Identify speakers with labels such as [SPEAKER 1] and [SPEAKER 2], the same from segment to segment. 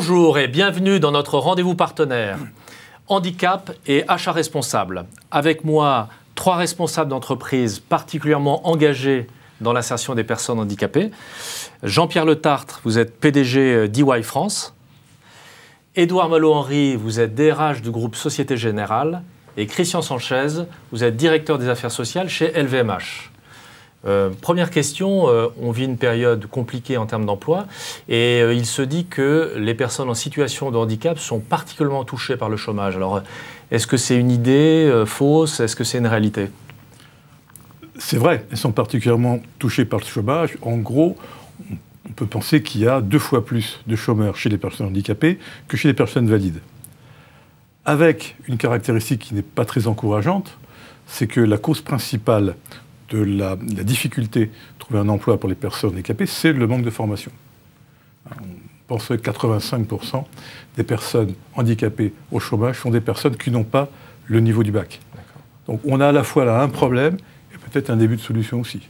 [SPEAKER 1] Bonjour et bienvenue dans notre rendez-vous partenaire handicap et achat responsable. Avec moi, 3 responsables d'entreprises particulièrement engagés dans l'insertion des personnes handicapées. Jean-Pierre Le Tartre, vous êtes PDG d'EY France. Édouard Malo-Henry, vous êtes DRH du groupe Société Générale. Et Christian Sanchez, vous êtes directeur des affaires sociales chez LVMH. Première question, on vit une période compliquée en termes d'emploi et il se dit que les personnes en situation de handicap sont particulièrement touchées par le chômage. Alors, est-ce que c'est une idée fausse? Est-ce que c'est une réalité?
[SPEAKER 2] C'est vrai, elles sont particulièrement touchées par le chômage. En gros, on peut penser qu'il y a 2 fois plus de chômeurs chez les personnes handicapées que chez les personnes valides. Avec une caractéristique qui n'est pas très encourageante, c'est que la cause principale de la difficulté de trouver un emploi pour les personnes handicapées, c'est le manque de formation. On pense que 85% des personnes handicapées au chômage sont des personnes qui n'ont pas le niveau du bac. Donc on a à la fois là un problème et peut-être un début de solution aussi.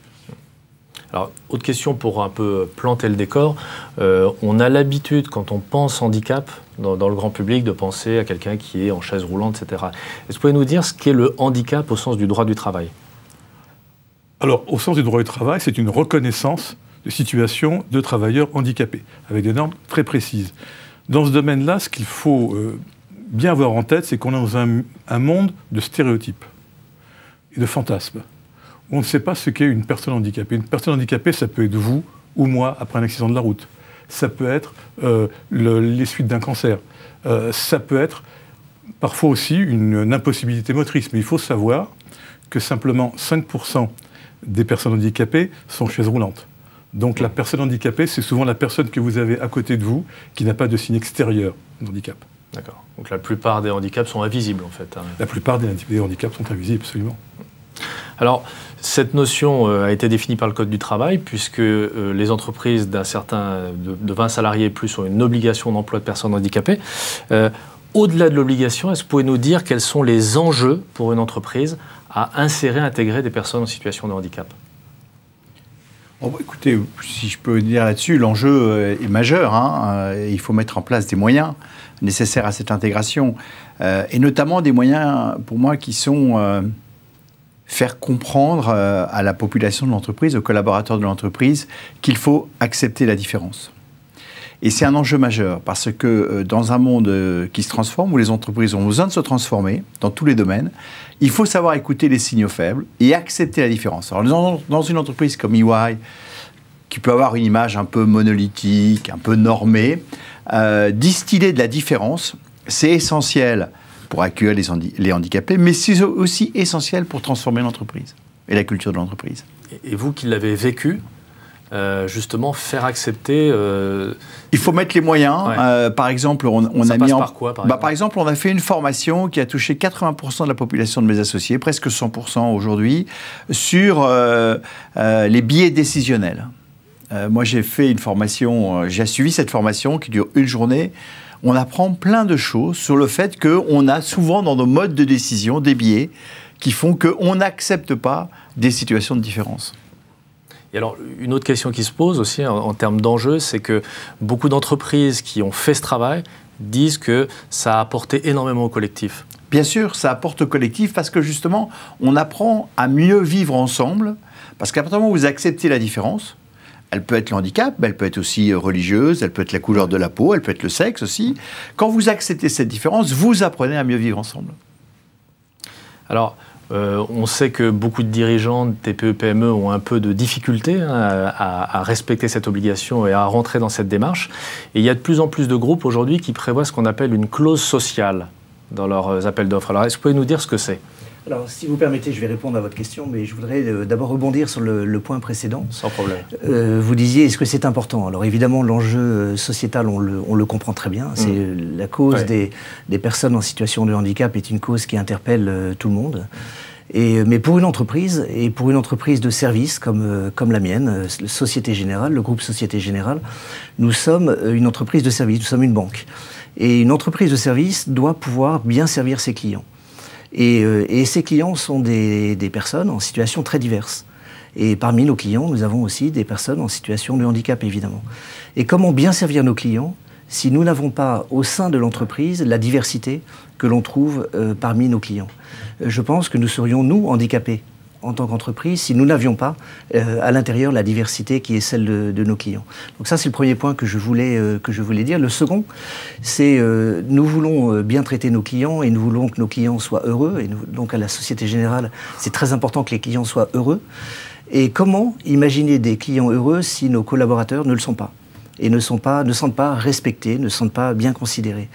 [SPEAKER 1] Alors, autre question pour un peu planter le décor. On a l'habitude, quand on pense handicap, dans le grand public, de penser à quelqu'un qui est en chaise roulante, etc. Est-ce que vous pouvez nous dire ce qu'est le handicap au sens du droit du travail?
[SPEAKER 2] Alors, au sens du droit du travail, c'est une reconnaissance de situation de travailleurs handicapés, avec des normes très précises. Dans ce domaine-là, ce qu'il faut bien avoir en tête, c'est qu'on est dans un monde de stéréotypes et de fantasmes. On ne sait pas ce qu'est une personne handicapée. Une personne handicapée, ça peut être vous ou moi après un accident de la route. Ça peut être les suites d'un cancer. Ça peut être parfois aussi une impossibilité motrice. Mais il faut savoir que simplement 5% des personnes handicapées sont chaises roulantes. Donc la personne handicapée, c'est souvent la personne que vous avez à côté de vous qui n'a pas de signe extérieur d'handicap.
[SPEAKER 1] D'accord. Donc la plupart des handicaps sont invisibles en fait.
[SPEAKER 2] La plupart des handicaps sont invisibles, absolument.
[SPEAKER 1] Alors, cette notion a été définie par le Code du travail, puisque les entreprises de 20 salariés et plus ont une obligation d'emploi de personnes handicapées. Au-delà de l'obligation, est-ce que vous pouvez nous dire quels sont les enjeux pour une entreprise à insérer, intégrer des personnes en situation de handicap?
[SPEAKER 3] Écoutez, si je peux dire là-dessus, l'enjeu est majeur. Il faut mettre en place des moyens nécessaires à cette intégration. Et notamment des moyens, pour moi, qui sont... faire comprendre à la population de l'entreprise, aux collaborateurs de l'entreprise, qu'il faut accepter la différence. Et c'est un enjeu majeur, parce que dans un monde qui se transforme, où les entreprises ont besoin de se transformer, dans tous les domaines, il faut savoir écouter les signaux faibles et accepter la différence. Alors, dans une entreprise comme EY, qui peut avoir une image un peu monolithique, un peu normée, distiller de la différence, c'est essentiel pour accueillir les handicapés, mais c'est aussi essentiel pour transformer l'entreprise et la culture de l'entreprise.
[SPEAKER 1] Et vous qui l'avez vécu, justement, faire accepter...
[SPEAKER 3] Il faut mettre les moyens.
[SPEAKER 1] Ouais.
[SPEAKER 3] Par exemple, on
[SPEAKER 1] Ça
[SPEAKER 3] a
[SPEAKER 1] passe
[SPEAKER 3] mis
[SPEAKER 1] par quoi, par exemple ?
[SPEAKER 3] Par exemple, on a fait une formation qui a touché 80% de la population de mes associés, presque 100% aujourd'hui, sur les biais décisionnels. Moi, j'ai fait une formation, j'ai suivi cette formation qui dure 1 journée. On apprend plein de choses sur le fait qu'on a souvent dans nos modes de décision des biais qui font qu'on n'accepte pas des situations de différence.
[SPEAKER 1] Et alors, une autre question qui se pose aussi en termes d'enjeux, c'est que beaucoup d'entreprises qui ont fait ce travail disent que ça a apporté énormément au collectif.
[SPEAKER 3] Bien sûr, ça apporte au collectif parce que justement, on apprend à mieux vivre ensemble. Parce qu'à partir du moment où vous acceptez la différence, elle peut être le handicap, mais elle peut être aussi religieuse, elle peut être la couleur de la peau, elle peut être le sexe aussi. Quand vous acceptez cette différence, vous apprenez à mieux vivre ensemble.
[SPEAKER 1] Alors, on sait que beaucoup de dirigeants de TPE, PME ont un peu de difficulté à respecter cette obligation et à rentrer dans cette démarche. Et il y a de plus en plus de groupes aujourd'hui qui prévoient ce qu'on appelle une clause sociale dans leurs appels d'offres. Alors, est-ce que vous pouvez nous dire ce que c'est ?
[SPEAKER 4] Alors, si vous permettez, je vais répondre à votre question, mais je voudrais d'abord rebondir sur le point précédent.
[SPEAKER 1] Sans problème.
[SPEAKER 4] Vous disiez, est-ce que c'est important? Alors évidemment, l'enjeu sociétal, on le comprend très bien. C'est la cause des personnes en situation de handicap est une cause qui interpelle tout le monde. Mais pour une entreprise, et pour une entreprise de service comme la mienne, Société Générale, le groupe Société Générale, nous sommes une entreprise de service, nous sommes une banque. Et une entreprise de service doit pouvoir bien servir ses clients. Et ces clients sont des personnes en situation très diverses. Et parmi nos clients, nous avons aussi des personnes en situation de handicap, évidemment. Et comment bien servir nos clients? si nous n'avons pas au sein de l'entreprise la diversité que l'on trouve parmi nos clients. Je pense que nous serions, nous, handicapés en tant qu'entreprise, si nous n'avions pas à l'intérieur la diversité qui est celle de nos clients. Donc ça, c'est le premier point que je voulais dire. Le second, c'est nous voulons bien traiter nos clients et nous voulons que nos clients soient heureux. Et donc à la Société Générale, c'est très important que les clients soient heureux. Et comment imaginer des clients heureux si nos collaborateurs ne le sont pas ? Et ne sentent pas respectés, ne sentent pas bien considérés.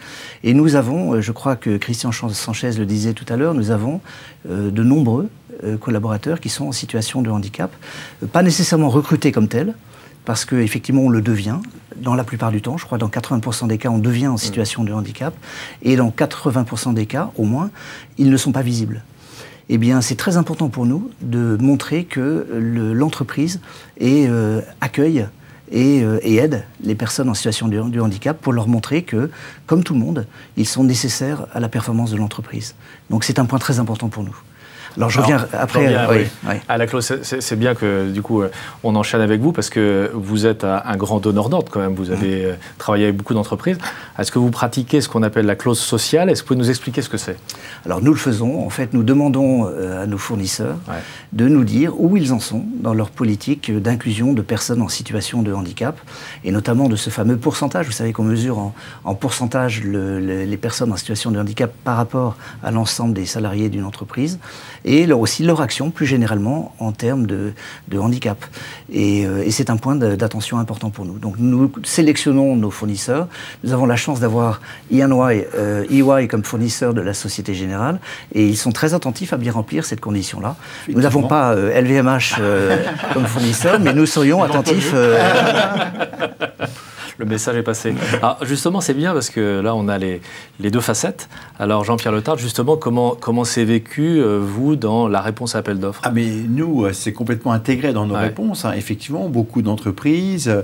[SPEAKER 4] Et nous avons, je crois que Christian Sanchez le disait tout à l'heure, nous avons de nombreux collaborateurs qui sont en situation de handicap, pas nécessairement recrutés comme tels, parce qu'effectivement on le devient, dans la plupart du temps, je crois dans 80% des cas, on devient en situation de handicap, et dans 80% des cas, au moins, ils ne sont pas visibles. Eh bien, c'est très important pour nous de montrer que l'entreprise accueille et aide les personnes en situation de handicap pour leur montrer que, comme tout le monde, ils sont nécessaires à la performance de l'entreprise. Donc c'est un point très important pour nous. Alors je reviens après.
[SPEAKER 1] À la clause, c'est bien que du coup on enchaîne avec vous parce que vous êtes un grand donneur d'ordre quand même. Vous avez travaillé avec beaucoup d'entreprises. Est-ce que vous pratiquez ce qu'on appelle la clause sociale? Est-ce que vous pouvez nous expliquer ce que c'est?
[SPEAKER 4] Alors nous le faisons. En fait, nous demandons à nos fournisseurs de nous dire où ils en sont dans leur politique d'inclusion de personnes en situation de handicap et notamment de ce fameux pourcentage. Vous savez qu'on mesure en pourcentage les personnes en situation de handicap par rapport à l'ensemble des salariés d'une entreprise. Et aussi leur action plus généralement en termes de handicap. Et c'est un point d'attention important pour nous. Donc nous sélectionnons nos fournisseurs. Nous avons la chance d'avoir EY comme fournisseur de la Société Générale et ils sont très attentifs à bien remplir cette condition-là. Nous n'avons pas LVMH comme fournisseur, mais nous serions attentifs...
[SPEAKER 1] Le message est passé. Alors justement, c'est bien parce que là, on a les deux facettes. Alors Jean-Pierre Letarte, justement, comment c'est vécu, vous, dans la réponse à appel d'offres?
[SPEAKER 3] Ah mais nous, c'est complètement intégré dans nos réponses. Hein. Effectivement, beaucoup d'entreprises,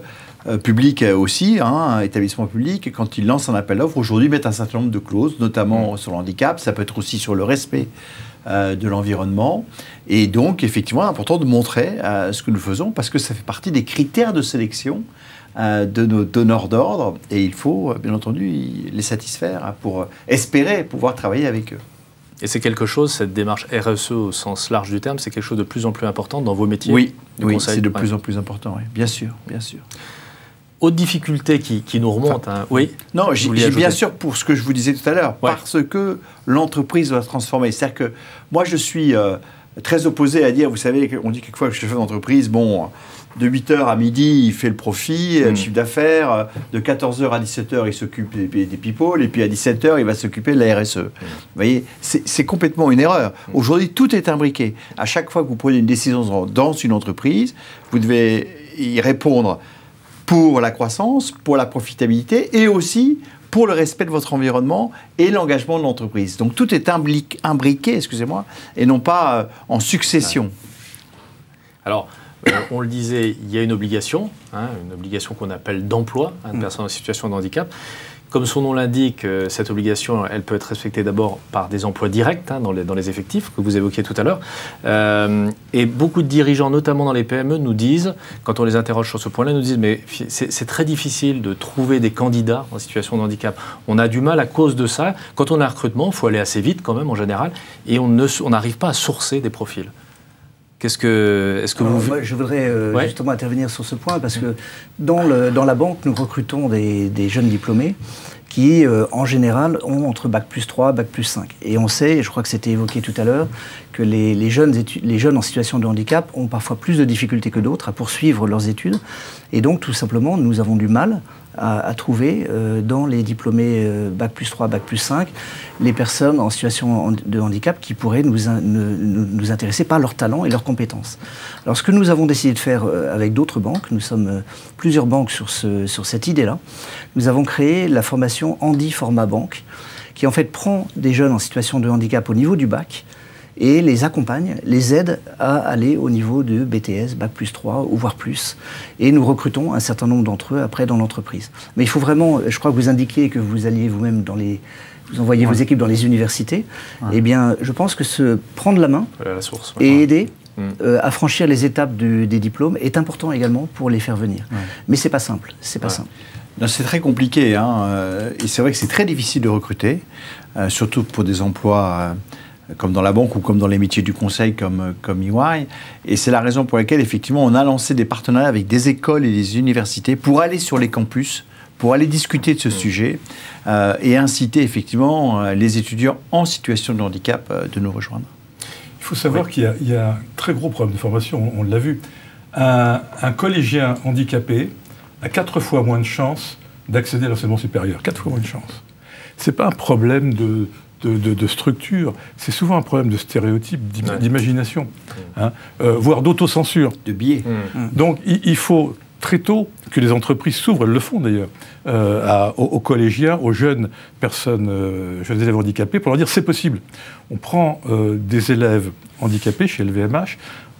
[SPEAKER 3] publiques aussi, établissements publics, quand ils lancent un appel d'offres, aujourd'hui, mettent un certain nombre de clauses, notamment sur le handicap. Ça peut être aussi sur le respect de l'environnement. Et donc, effectivement, c'est important de montrer ce que nous faisons parce que ça fait partie des critères de sélection de nos donneurs d'ordre et il faut bien entendu les satisfaire pour espérer pouvoir travailler avec eux.
[SPEAKER 1] Et c'est quelque chose, cette démarche RSE au sens large du terme, c'est quelque chose de plus en plus important dans vos métiers?
[SPEAKER 3] Oui, c'est de plus en plus important, oui. Bien sûr, bien sûr.
[SPEAKER 1] Autre difficulté qui nous remonte, oui.
[SPEAKER 3] Non, j'ai bien sûr pour ce que je vous disais tout à l'heure, parce que l'entreprise doit se transformer. C'est-à-dire que moi je suis très opposé à dire, vous savez, on dit quelquefois que le chef d'entreprise, bon, de 8h à midi, il fait le profit, le chiffre d'affaires. De 14h à 17h, il s'occupe des people. Et puis à 17h, il va s'occuper de la RSE. Vous voyez, c'est complètement une erreur. Aujourd'hui, tout est imbriqué. À chaque fois que vous prenez une décision dans une entreprise, vous devez y répondre pour la croissance, pour la profitabilité et aussi pour le respect de votre environnement et l'engagement de l'entreprise. Donc tout est imbriqué, excusez-moi, et non pas en succession.
[SPEAKER 1] Alors, on le disait, il y a une obligation qu'on appelle d'emploi de personnes en situation de handicap. Comme son nom l'indique, cette obligation, elle peut être respectée d'abord par des emplois directs dans les effectifs que vous évoquiez tout à l'heure. Et beaucoup de dirigeants, notamment dans les PME, nous disent, quand on les interroge sur ce point-là, nous disent mais c'est très difficile de trouver des candidats en situation de handicap. On a du mal à cause de ça. Quand on a un recrutement, il faut aller assez vite quand même en général, et on n'arrive pas à sourcer des profils. Est-ce que vous...
[SPEAKER 4] Moi, je voudrais justement intervenir sur ce point parce que dans la banque, nous recrutons des jeunes diplômés qui, en général, ont entre Bac plus 3, Bac plus 5. Et on sait, et je crois que c'était évoqué tout à l'heure, que les jeunes en situation de handicap ont parfois plus de difficultés que d'autres à poursuivre leurs études. Et donc, tout simplement, nous avons du mal à trouver dans les diplômés Bac plus 3, Bac plus 5, les personnes en situation de handicap qui pourraient nous intéresser par leur talent et leurs compétences. Alors, ce que nous avons décidé de faire avec d'autres banques, nous sommes plusieurs banques sur cette idée-là, nous avons créé la formation Handi Format Banque, qui en fait prend des jeunes en situation de handicap au niveau du bac, et les accompagne, les aide à aller au niveau de BTS, Bac plus 3 ou voire plus. Et nous recrutons un certain nombre d'entre eux après dans l'entreprise. Mais il faut vraiment, je crois que vous indiquiez que vous alliez vous-même vous envoyez vos équipes dans les universités. Eh bien, je pense que prendre la main et aider à franchir les étapes des diplômes est important également pour les faire venir. Mais c'est pas simple, c'est pas simple.
[SPEAKER 3] C'est très compliqué, hein, et c'est vrai que c'est très difficile de recruter, surtout pour des emplois comme dans la banque ou comme dans les métiers du conseil comme EY. Et c'est la raison pour laquelle, effectivement, on a lancé des partenariats avec des écoles et des universités pour aller sur les campus, pour aller discuter de ce sujet et inciter, effectivement, les étudiants en situation de handicap de nous rejoindre.
[SPEAKER 2] Il faut savoir qu'il y a un très gros problème de formation, on l'a vu. Un collégien handicapé a 4 fois moins de chances d'accéder à l'enseignement supérieur. 4 fois moins de chances. Ce n'est pas un problème de structure, c'est souvent un problème de stéréotype, d'imagination, hein, voire d'autocensure.
[SPEAKER 3] De biais.
[SPEAKER 2] Donc il faut très tôt que les entreprises s'ouvrent, elles le font d'ailleurs, aux collégiens, aux jeunes personnes, jeunes élèves handicapés, pour leur dire c'est possible. On prend des élèves handicapés chez LVMH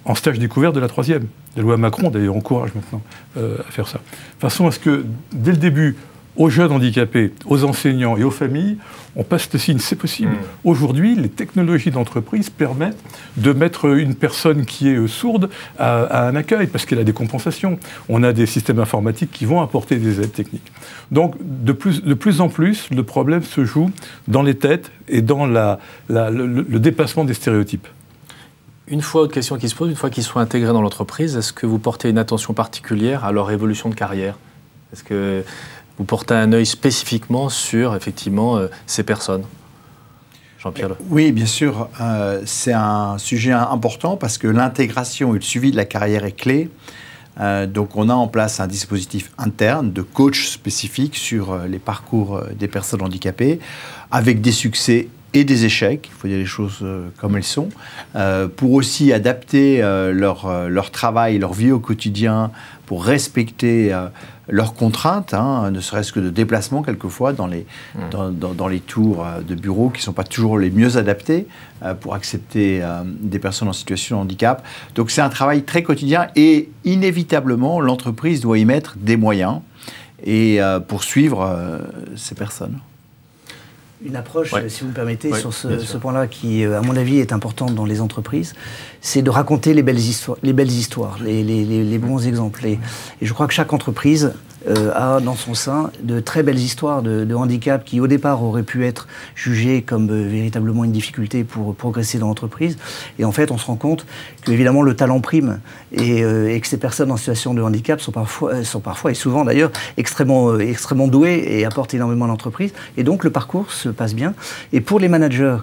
[SPEAKER 2] en stage découvert de la 3e. La loi Macron d'ailleurs encourage maintenant à faire ça. De façon à ce que dès le début, aux jeunes handicapés, aux enseignants et aux familles, on passe le signe, c'est possible. Aujourd'hui, les technologies d'entreprise permettent de mettre une personne qui est sourde à un accueil, parce qu'elle a des compensations. On a des systèmes informatiques qui vont apporter des aides techniques. Donc, de plus en plus, le problème se joue dans les têtes et dans le dépassement des stéréotypes.
[SPEAKER 1] Une fois, autre question qui se pose, une fois qu'ils sont intégrés dans l'entreprise, est-ce que vous portez une attention particulière à leur évolution de carrière? Est-ce que vous portez un œil spécifiquement sur, effectivement, ces personnes? Jean-Pierre.
[SPEAKER 3] Oui, bien sûr. C'est un sujet important parce que l'intégration et le suivi de la carrière est clé. Donc, on a en place un dispositif interne de coach spécifique sur les parcours des personnes handicapées, avec des succès et des échecs, il faut dire les choses comme elles sont, pour aussi adapter leur travail, leur vie au quotidien, pour respecter leurs contraintes, hein, ne serait-ce que de déplacement quelquefois dans les tours de bureaux qui ne sont pas toujours les mieux adaptés pour accepter des personnes en situation de handicap. Donc c'est un travail très quotidien et inévitablement l'entreprise doit y mettre des moyens et pour suivre ces personnes.
[SPEAKER 4] Une approche, si vous me permettez, sur ce point-là qui, à mon avis, est importante dans les entreprises, c'est de raconter les belles histoires, les bons exemples. Et je crois que chaque entreprise a dans son sein de très belles histoires de handicap qui, au départ, auraient pu être jugées comme véritablement une difficulté pour progresser dans l'entreprise. Et en fait, on se rend compte que, évidemment, le talent prime et que ces personnes en situation de handicap sont parfois et souvent d'ailleurs, extrêmement douées et apportent énormément à l'entreprise. Et donc, le parcours se passe bien. Et pour les managers,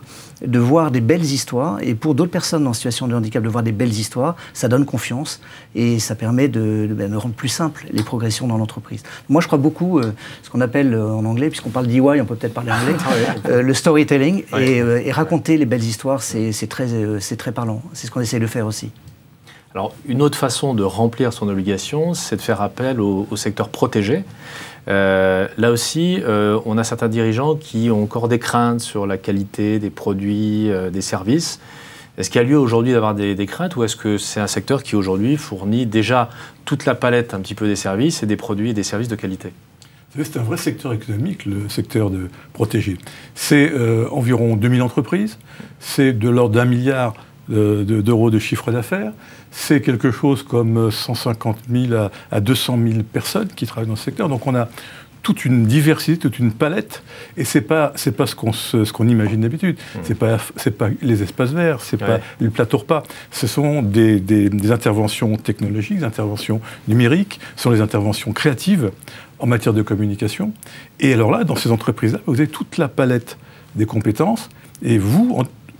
[SPEAKER 4] de voir des belles histoires, et pour d'autres personnes en situation de handicap, de voir des belles histoires, ça donne confiance et ça permet de rendre plus simple les progressions dans l'entreprise. Moi, je crois beaucoup ce qu'on appelle en anglais, puisqu'on parle d'EY, on peut peut-être parler anglais, le storytelling, et raconter les belles histoires, c'est très parlant. C'est ce qu'on essaie de faire aussi.
[SPEAKER 1] Alors, une autre façon de remplir son obligation, c'est de faire appel au secteur protégé. Là aussi, on a certains dirigeants qui ont encore des craintes sur la qualité des produits, des services. Est-ce qu'il y a lieu aujourd'hui d'avoir des craintes ou est-ce que c'est un secteur qui aujourd'hui fournit déjà toute la palette un petit peu des services et des produits et des services de qualité?
[SPEAKER 2] C'est un vrai secteur économique, le secteur de protégé. C'est environ 2000 entreprises, c'est de l'ordre d'1 milliard d'euros de chiffre d'affaires. C'est quelque chose comme 150 000 à 200 000 personnes qui travaillent dans ce secteur. Donc on a toute une diversité, toute une palette, et c'est pas ce qu'on imagine d'habitude. C'est pas les espaces verts, c'est pas le plateau repas. Ce sont des interventions technologiques, des interventions numériques, ce sont des interventions créatives en matière de communication. Et alors là, dans ces entreprises-là, vous avez toute la palette des compétences, et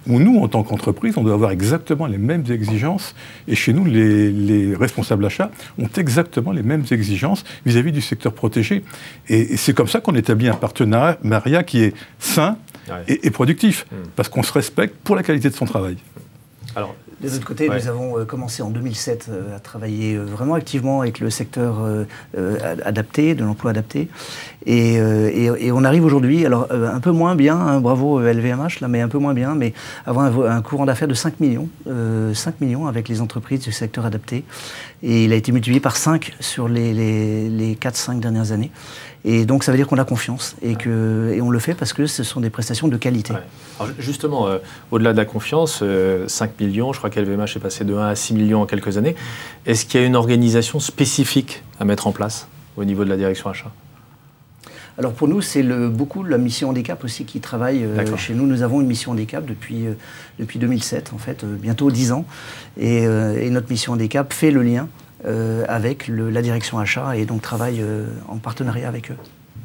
[SPEAKER 2] nous, en tant qu'entreprise, on doit avoir exactement les mêmes exigences. Et chez nous, les responsables achats ont exactement les mêmes exigences vis-à-vis du secteur protégé. Et c'est comme ça qu'on établit un partenariat qui est sain et productif, parce qu'on se respecte pour la qualité de son travail.
[SPEAKER 4] Alors, de l'autre côté, nous avons commencé en 2007 à travailler vraiment activement avec le secteur adapté, de l'emploi adapté. Et on arrive aujourd'hui, alors un peu moins bien, hein, bravo LVMH, là, mais un peu moins bien, mais avoir un courant d'affaires de 5 millions. 5 millions avec les entreprises du secteur adapté. Et il a été multiplié par 5 sur les 4-5 dernières années. Et donc, ça veut dire qu'on a confiance et on le fait parce que ce sont des prestations de qualité.
[SPEAKER 1] Alors justement, au-delà de la confiance, 5 millions, je crois qu'LVMH est passé de 1 à 6 millions en quelques années. Est-ce qu'il y a une organisation spécifique à mettre en place au niveau de la direction achat?
[SPEAKER 4] Alors pour nous, c'est beaucoup la mission handicap aussi qui travaille chez nous. Nous avons une mission handicap depuis 2007, en fait, bientôt 10 ans. Et notre mission handicap fait le lien avec la direction achat et donc travaille en partenariat avec eux.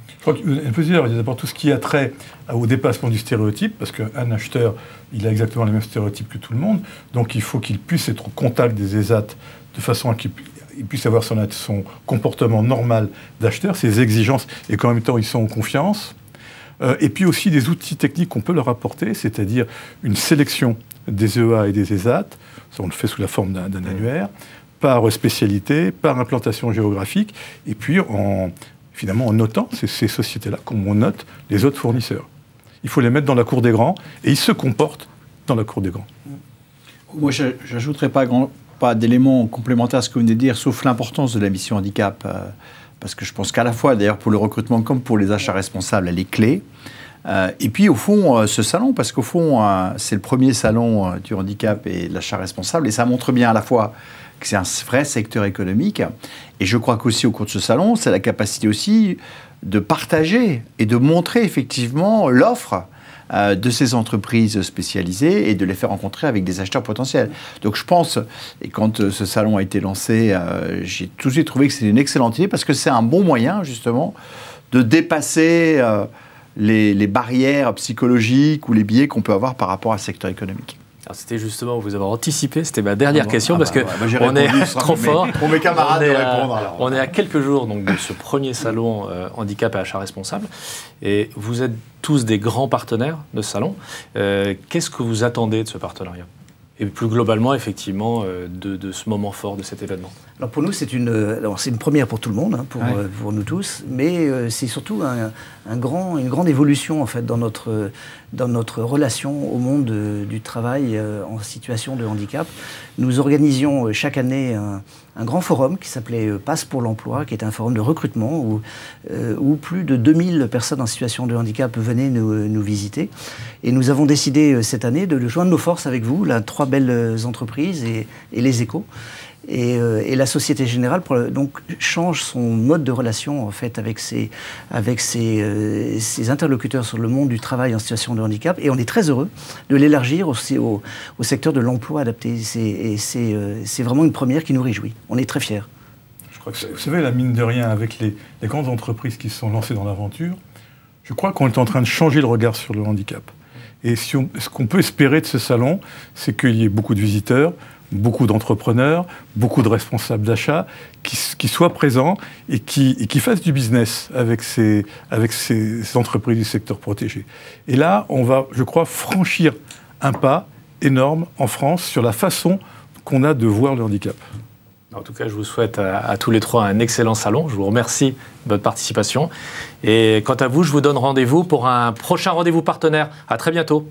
[SPEAKER 2] Je crois qu'il peut dire, il y a d'abord tout ce qui a trait au dépassement du stéréotype, parce qu'un acheteur, il a exactement les mêmes stéréotypes que tout le monde, donc il faut qu'il puisse être au contact des ESAT de façon à qu'il puisse avoir son comportement normal d'acheteur, ses exigences, et qu'en même temps ils sont en confiance. Et puis aussi des outils techniques qu'on peut leur apporter, c'est-à-dire une sélection des EA et des ESAT, ça on le fait sous la forme d'un annuaire, par spécialité, par implantation géographique, et puis finalement en notant ces sociétés-là, comme on note les autres fournisseurs. Il faut les mettre dans la cour des grands, et ils se comportent dans la cour des grands.
[SPEAKER 3] Moi, je n'ajouterai pas d'éléments complémentaires à ce que vous venez de dire, sauf l'importance de la mission handicap, parce que je pense qu'à la fois, d'ailleurs, pour le recrutement comme pour les achats responsables, elle est clé. Et puis, au fond, ce salon, parce qu'au fond, c'est le premier salon du handicap et de l'achat responsable, et ça montre bien à la fois que c'est un vrai secteur économique. Et je crois qu'aussi au cours de ce salon, c'est la capacité aussi de partager et de montrer effectivement l'offre de ces entreprises spécialisées et de les faire rencontrer avec des acheteurs potentiels. Donc je pense, et quand ce salon a été lancé, j'ai tout de suite trouvé que c'était une excellente idée parce que c'est un bon moyen justement de dépasser les barrières psychologiques ou les biais qu'on peut avoir par rapport à ce secteur économique.
[SPEAKER 1] C'était justement, vous avez anticipé, c'était ma dernière question, parce qu'on est trop fort.
[SPEAKER 3] Pour mes camarades de répondre. Alors.
[SPEAKER 1] On est à quelques jours donc, de ce premier salon handicap et achat responsable. Et vous êtes tous des grands partenaires de ce salon. Qu'est-ce que vous attendez de ce partenariat ? Et plus globalement, effectivement, de ce moment fort de cet événement.
[SPEAKER 4] Alors pour nous, c'est une première pour tout le monde, hein, pour nous tous, mais c'est surtout une grande évolution en fait dans notre relation au monde du travail en situation de handicap. Nous organisions chaque année un grand forum qui s'appelait Passe pour l'emploi, qui est un forum de recrutement où plus de 2000 personnes en situation de handicap venaient nous visiter. Et nous avons décidé cette année de joindre nos forces avec vous, là, 3 belles entreprises et les Échos. Et la Société Générale donc change son mode de relation en fait avec ses interlocuteurs sur le monde du travail en situation de handicap, et on est très heureux de l'élargir aussi au secteur de l'emploi adapté. C'est vraiment une première qui nous réjouit. On est très fiers.
[SPEAKER 2] Je crois que vous savez, la mine de rien, avec les grandes entreprises qui se sont lancées dans l'aventure, je crois qu'on est en train de changer le regard sur le handicap. Et ce qu'on peut espérer de ce salon, c'est qu'il y ait beaucoup de visiteurs, beaucoup d'entrepreneurs, beaucoup de responsables d'achat qui soient présents et qui fassent du business avec ces entreprises du secteur protégé. Et là, on va, je crois, franchir un pas énorme en France sur la façon qu'on a de voir le handicap.
[SPEAKER 1] En tout cas, je vous souhaite à tous les trois un excellent salon. Je vous remercie de votre participation. Et quant à vous, je vous donne rendez-vous pour un prochain rendez-vous partenaire. À très bientôt.